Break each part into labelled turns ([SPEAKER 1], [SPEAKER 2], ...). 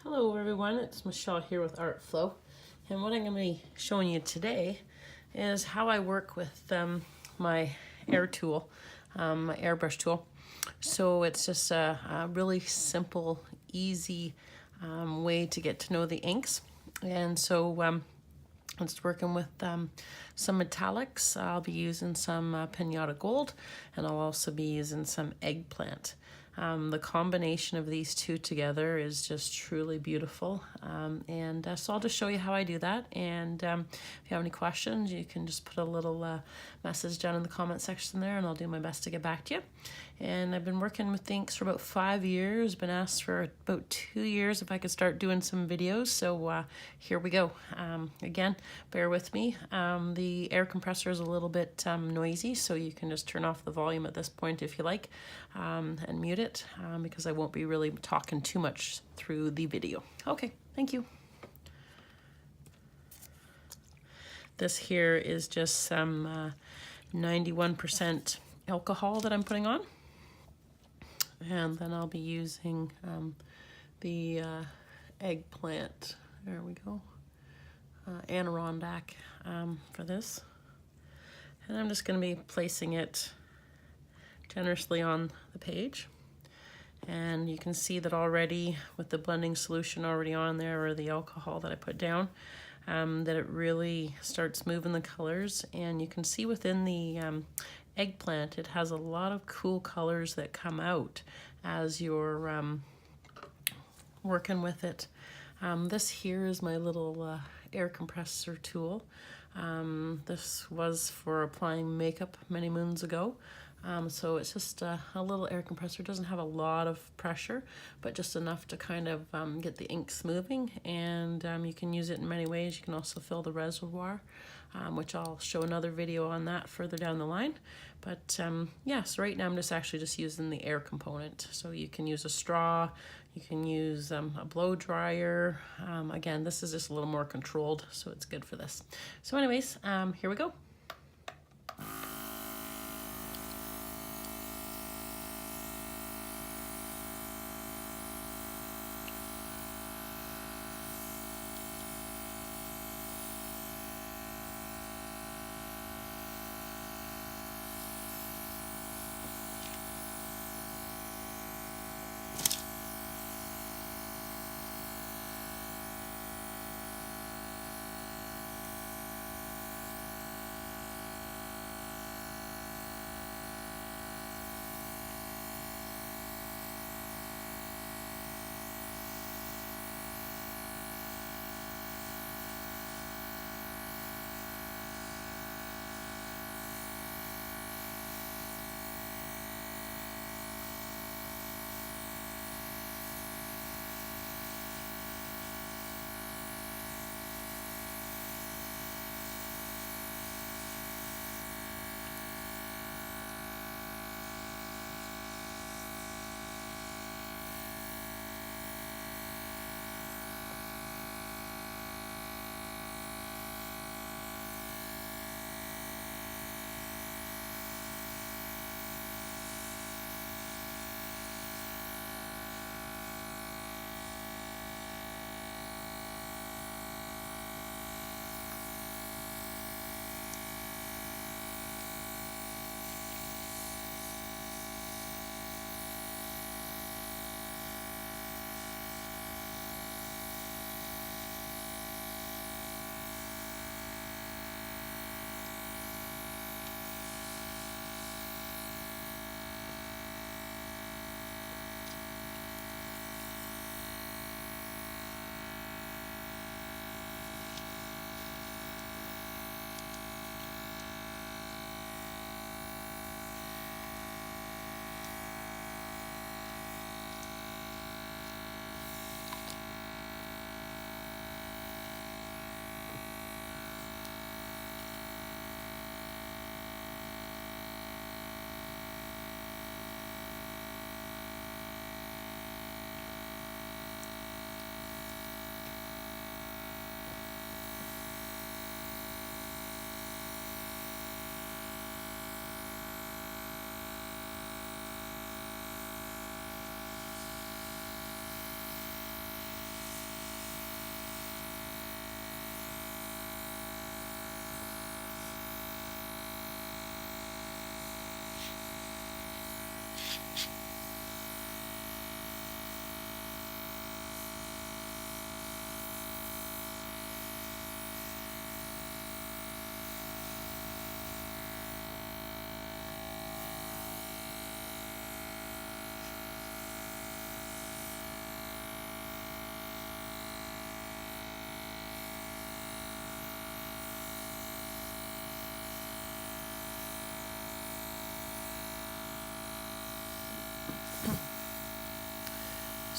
[SPEAKER 1] Hello everyone, it's Michelle here with Art Flow, and what I'm going to be showing you today is how I work with my air tool, my airbrush tool. So it's just a really simple, easy way to get to know the inks. And so I'm just working with some metallics. I'll be using some Pinata Gold, and I'll also be using some Eggplant. The combination of these two together is just truly beautiful. So I'll just show you how I do that. And if you have any questions, you can just put a little message down in the comment section there, and I'll do my best to get back to you. And I've been working with inks for about 5 years, been asked for about 2 years if I could start doing some videos. So here we go. Again, bear with me. The air compressor is a little bit noisy, so you can just turn off the volume at this point if you like, and mute it because I won't be really talking too much through the video. Okay, thank you. This here is just some 91% alcohol that I'm putting on. And then I'll be using the Eggplant, there we go, Adirondack for this. And I'm just going to be placing it generously on the page. And you can see that already with the blending solution already on there, or the alcohol that I put down, that it really starts moving the colors. And you can see within the Eggplant, it has a lot of cool colors that come out as you're working with it. This here is my little air compressor tool. This was for applying makeup many moons ago. So it's just a little air compressor. It doesn't have a lot of pressure, but just enough to kind of get the inks moving. And you can use it in many ways. You can also fill the reservoir, which I'll show another video on that further down the line. But yeah, so right now I'm just using the air component. So you can use a straw, you can use a blow dryer. Again, this is just a little more controlled, so it's good for this. So anyways, here we go.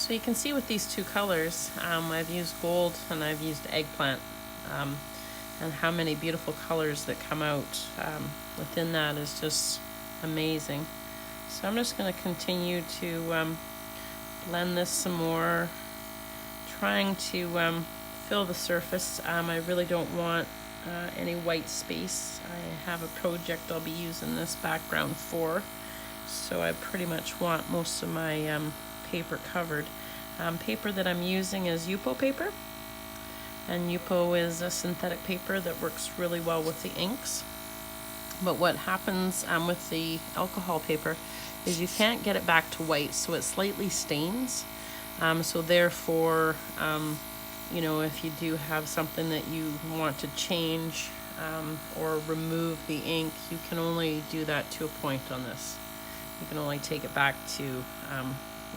[SPEAKER 1] So you can see with these two colors, I've used gold and I've used eggplant, and how many beautiful colors that come out within that is just amazing. So I'm just going to continue to blend this some more, trying to fill the surface. I really don't want any white space. I have a project I'll be using this background for, so I pretty much want most of my paper covered. Paper that I'm using is Yupo paper, and Yupo is a synthetic paper that works really well with the inks. But what happens with the alcohol paper is you can't get it back to white, so it slightly stains. So therefore, you know, if you do have something that you want to change or remove the ink, you can only do that to a point on this. You can only take it back to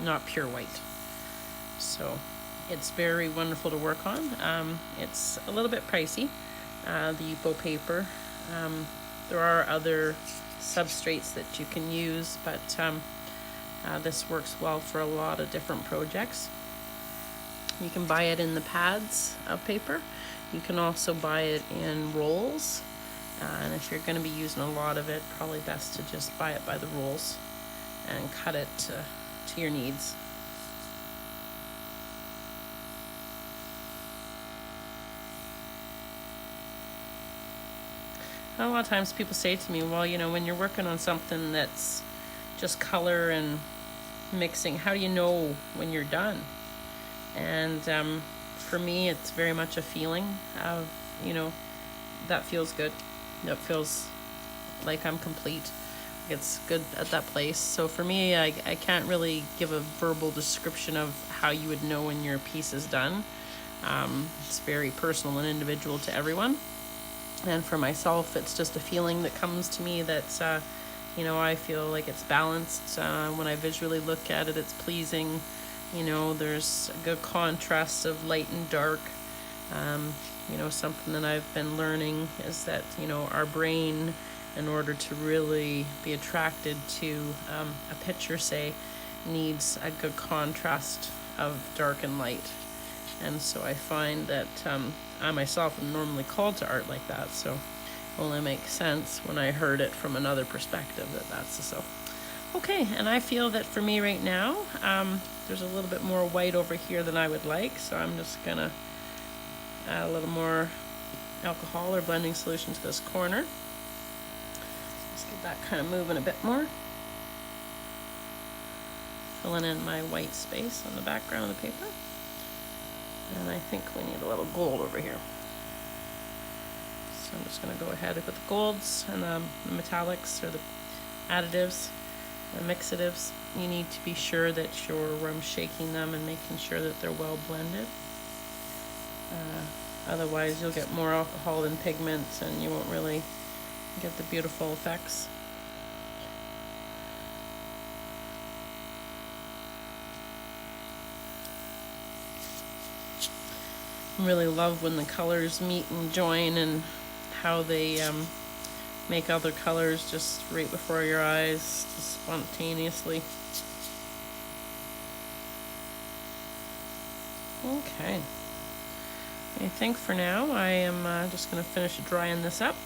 [SPEAKER 1] not pure white. So it's very wonderful to work on. It's a little bit pricey, the Yupo paper. There are other substrates that you can use, but this works well for a lot of different projects. You can buy it in the pads of paper. You can also buy it in rolls. And if you're going to be using a lot of it, probably best to just buy it by the rolls and cut it to your needs. A lot of times people say to me, well, you know, when you're working on something that's just color and mixing, how do you know when you're done? And for me, it's very much a feeling of, you know, that feels good. That feels like I'm complete. It's good at that place. So for me, I can't really give a verbal description of how you would know when your piece is done. It's very personal and individual to everyone. And for myself, it's just a feeling that comes to me that's, you know, I feel like it's balanced. When I visually look at it, it's pleasing. You know, there's a good contrast of light and dark. You know, something that I've been learning is that, you know, our brain, in order to really be attracted to a picture, say, needs a good contrast of dark and light. And so I find that I myself am normally called to art like that, so it only makes sense when I heard it from another perspective that that's so. Okay, and I feel that for me right now, there's a little bit more white over here than I would like, so I'm just gonna add a little more alcohol or blending solution to this corner. Let's get that kind of moving a bit more. Filling in my white space on the background of the paper. And I think we need a little gold over here. So I'm just going to go ahead with the golds and the metallics, or the additives, the mixatives. You need to be sure that you're shaking them and making sure that they're well blended. Otherwise you'll get more alcohol than pigment and you won't really get the beautiful effects. Really love when the colors meet and join, and how they make other colors just right before your eyes, just spontaneously. Okay, I think for now I am just going to finish drying this up.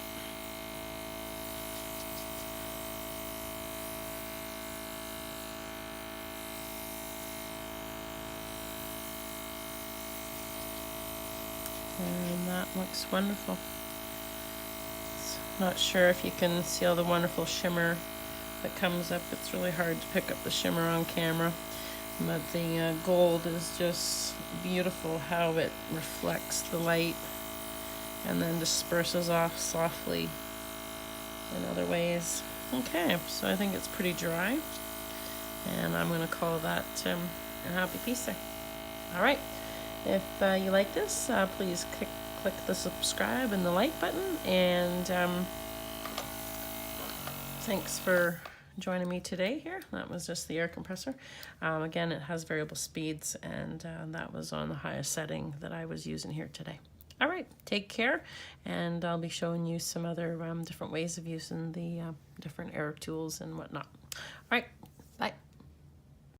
[SPEAKER 1] And that looks wonderful. Not sure if you can see all the wonderful shimmer that comes up. It's really hard to pick up the shimmer on camera, but the gold is just beautiful, how it reflects the light and then disperses off softly in other ways. Okay, so I think it's pretty dry, and I'm going to call that a happy piece there. All right. If you like this, please click the subscribe and the like button, and thanks for joining me today here. That was just the air compressor. Again, it has variable speeds, and that was on the highest setting that I was using here today. All right, take care, and I'll be showing you some other different ways of using the different air tools and whatnot. All right,